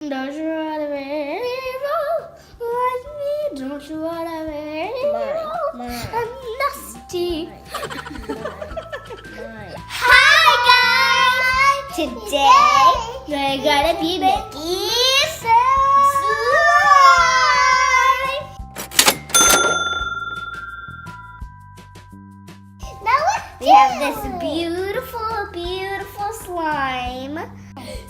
Don't you wanna be evil like me? Don't you wanna be evil? I'm nasty. Hi guys! Today we're gonna be making slime. We have this beautiful slime.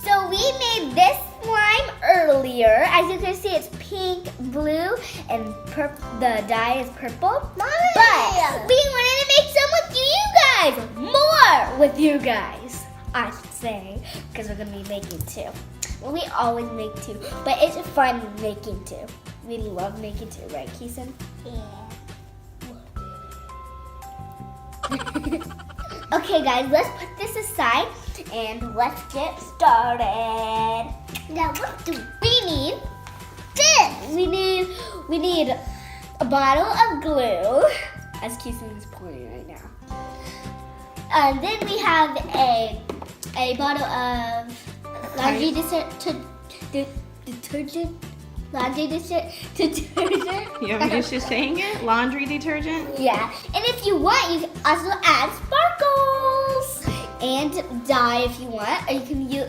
So we made this slime earlier. As you can see, it's pink, blue, and the dye is purple. Mommy. But we wanted to make some with you guys. More with you guys, I should say. Because we're going to be making two. Well, we always make two. But it's fun making two. We love making two, right, Keyson? Yeah. Okay guys, let's put this aside and let's get started. Now what do we need? This! We need a bottle of glue, as Keyson is pouring right now. And then we have a bottle of laundry detergent. Laundry detergent. You have used to saying it? Laundry detergent? Yeah. And if you want, you can also add sparkles and dye if you want. Or you can you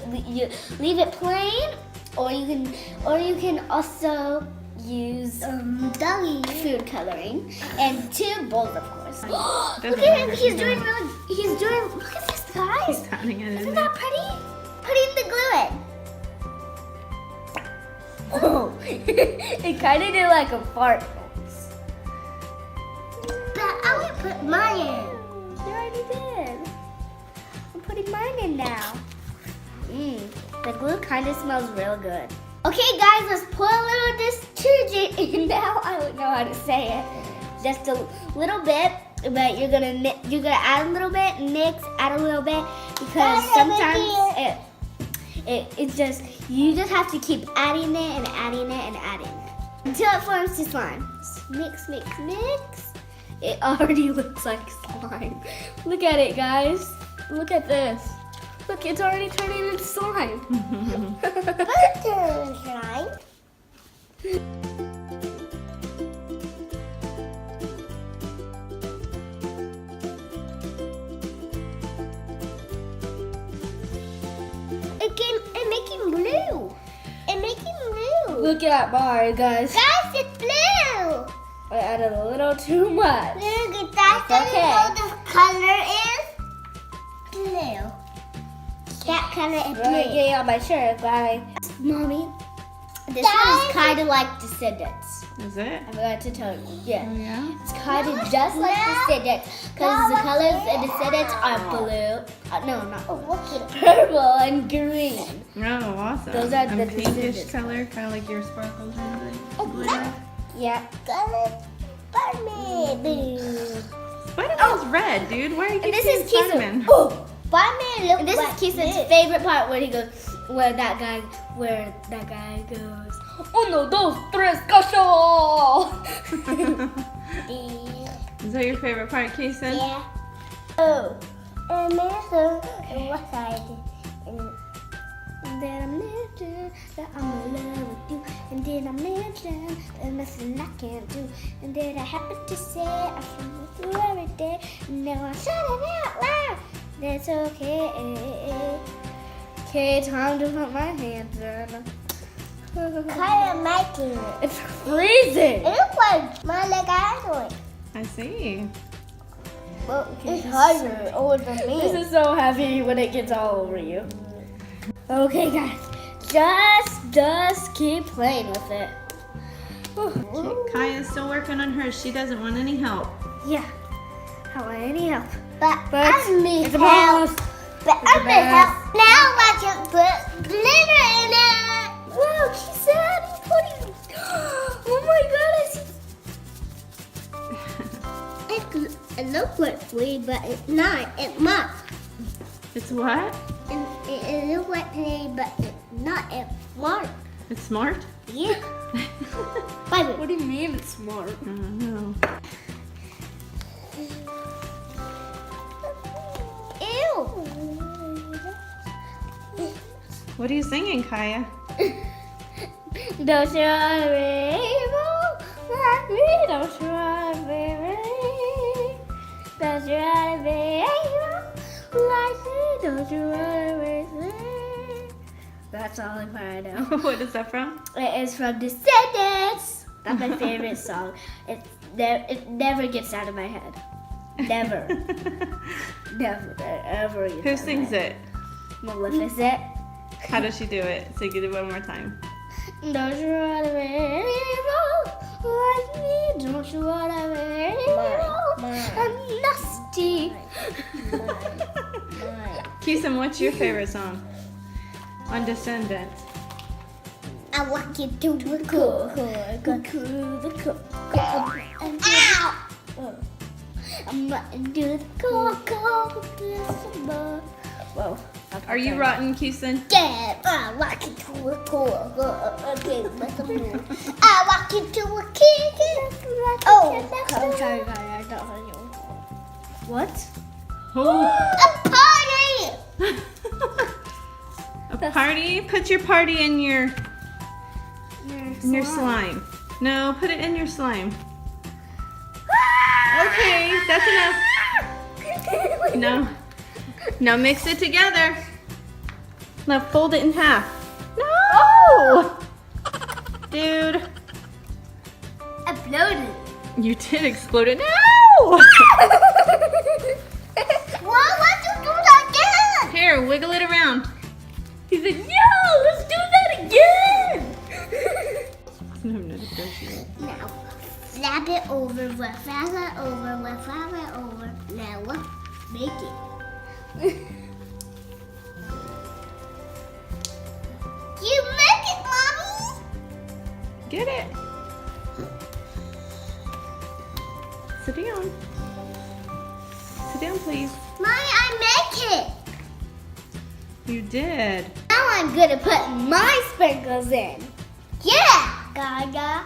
leave it plain, or you can also use food coloring and 2 bowls, of course. Look at him. Look at this, guys. He's counting it. Isn't that pretty? Putting the glue in. Oh, it kind of did like a fart. But I want to put mine in. You already did. I'm putting mine in now. The glue kind of smells real good. Okay, guys, let's put a little detergent in now. I don't know how to say it. Just a little bit, but you're gonna add a little bit, mix, add a little bit, because sometimes you just have to keep adding it and adding it and adding it until it forms to slime. Mix, mix, mix. It already looks like slime. Look at it, guys. Look at this. Look, it's already turning into slime. What's turning slime? It's making blue. It's making blue. Look at mine, guys. Guys, it's blue. I added a little too much. Look, that's okay. The color is blue. That color is blue. Let me get on my shirt, guys. Mommy, this one is kind of like Descendants. Is it? I forgot to tell you. Yeah. Oh, yeah? It's kind of just like Descendants, because the colors in Descendants are blue. Purple and green. Oh, awesome. Those are the pinkish Descendants. color, kind of like your sparkles and Yeah. Spider-Man's red, dude. Why are you And this saying is Keyson. Spider-Man? Oh, Spider-Man. And this is Keyson's favorite part when he goes, where that guy goes. Oh no, those tres cacho. Is that your favorite part, Keyson? Yeah. Oh. And also, what side? And then I mentioned that I'm in love with you. And then I mentioned there's nothing I can't do. And then I happen to say I feel with you every day. And now I said it out loud. That's okay. Okay, time to put my hands in. Kind of making it. It's freezing. It looks like my leg eyes. I see. Well, it's harder over than me. This is so heavy when it gets all over you. Okay, guys, just keep playing with it. Kaya's still working on hers. She doesn't want any help. Yeah, I don't want any help. But I need it's help. But I need help. Now I can put glitter in it. Wow, she said he's putting. Oh my goodness. It looks like free, but it's not. It's not. It's what? It looks like play, but it's not. It's smart. It's smart? Yeah. Bye. What do you mean it's smart? I don't know. Ew. What are you singing, Kaya? Don't you wanna be evil like me? Don't you wanna be me? Don't you wanna be evil like me? Don't you wanna be me? That's all I know. What is that from? It is from Descendants. That's my favorite song. It never gets out of my head. Never. Never, ever. Who sings it? Maleficent. How does she do it? Sing it one more time. Don't you wanna be evil like me? Don't you wanna be evil? I'm nasty. Keyson, what's your favorite song on Descendants? I walk you to a cool. Ow! I'm running to the cool December. Whoa. Are you rotten, Keyson? Yeah, I walk you to a cool. I walk you to a king. Oh, I'm sorry, guys. I don't know you. What? a party. A party? Put your party in your slime. No, put it in your slime. Okay, that's enough. No. Now mix it together. Now fold it in half. No! Dude. Uploaded. You did explode it. No! Why would you do that again? Here, wiggle it around. He said, "Yo, let's do that again." Now, flap it over, flap it over, flap it over. Now, make it. You make it, Mommy. Get it. Sit down. Sit down, please. Mommy, I make it. You did. Now I'm gonna put my sprinkles in. Yeah. Gaga.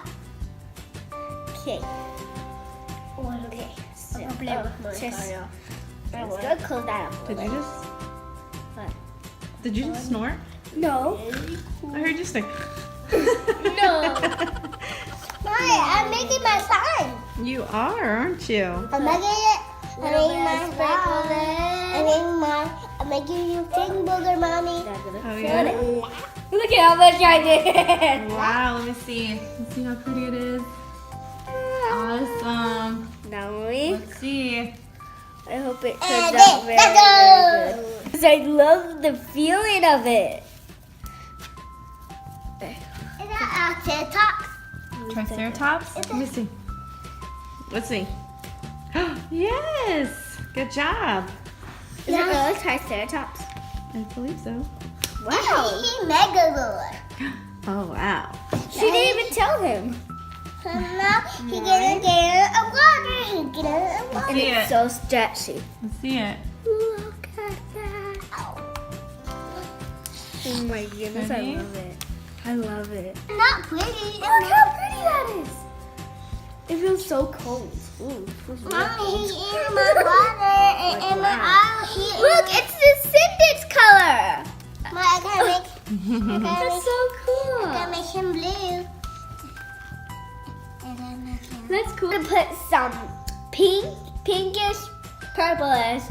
Okay. Okay. So, I'll play with my car. Let's go close that up. Did you just? What? Did you just snort? No. I heard you snort. No. Mommy, I'm making my sign. You are, aren't you? I'm making it. I'm making my sprinkles I'm making you pink booger, Mommy. Oh yeah. Look at how much I did. Wow. Let me see. Let's see how pretty it is. Awesome. Now we. Let's see. I hope it And turns out very, let's go. very good. 'Cause I love the feeling of it. Is that Triceratops? Triceratops? Let me see. Let's see. Yes. Good job. Is it really Triceratops? I believe so. Wow. He Megalord. Oh wow. She didn't even tell him. So now he gonna get a water. He gonna a water. And See it's it. so stretchy. Let's see it. Look at that. Oh my goodness, I Ready? love it. I love it. Not pretty. Look how pretty that is. It feels so cold. Ooh, feels really Mommy, cold. he's in my water and in my eye. Look, it's Descendants color. I gotta make. That's so I cool. gotta make him blue. And then make him. That's cool. To put some pinkish, purplish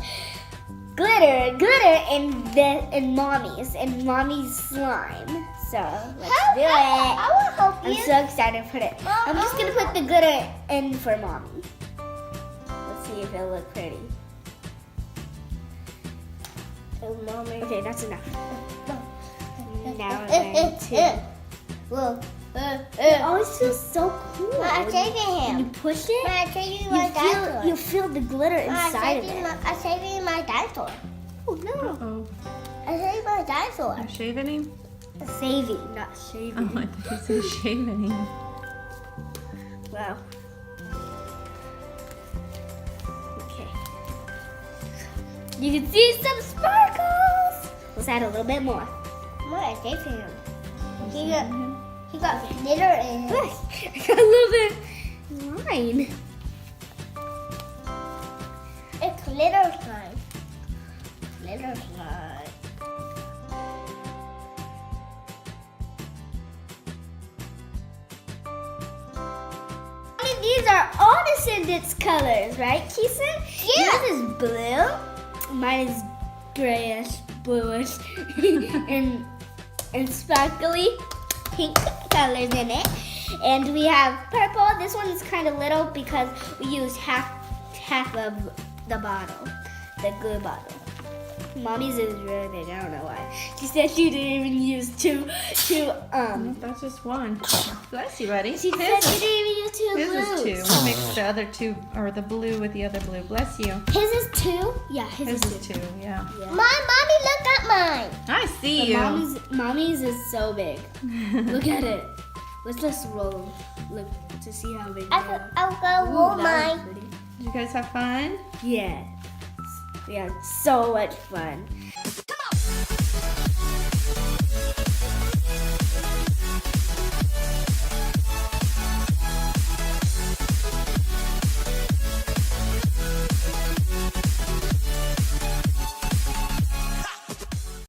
glitter in mommy's slime. So let's do it. I will help I'm you. so excited to put it. I'm just gonna put the glitter in for mommy. Let's see if it'll look pretty. Oh, Mommy. Okay, that's enough. Now we're going to. Whoa. It always feels so cool. I'm saving When you him. push it, I'm saving my dinosaur. you feel the glitter inside of it. I'm saving my dinosaur. Oh no! Oh. I'm saving my dinosaur. You're shaving him? Saving, not Oh, shaving. I thought you said shaving him. Wow. Okay. You can see some sparkles. Let's add a little bit more. I'm saving him. He got glitter in him. Look, I got a little bit line. It's glitter slime. Glitter slime. these are all Descendants colors, right, Keyson? Yeah. Yours is blue. Mine is grayish, bluish, and sparkly pink colors in it. And we have purple. This one is kind of little because we used half of the bottle, the glue bottle. Mommy's is really big. I don't know why. She said she didn't even use two. That's just one. Bless you, buddy. She said she didn't even use two His blues. is 2. We'll mix the other 2, or the blue with the other blue. Bless you. His is 2. Yeah, his His is is 2. 2, yeah. Yeah. Mommy, look at mine. I see But you. mommy's is so big. Look at it. Let's just roll. Look to see how big. they are. I'll go Ooh, roll that was mine. pretty. Did you guys have fun? Yeah. We had so much fun.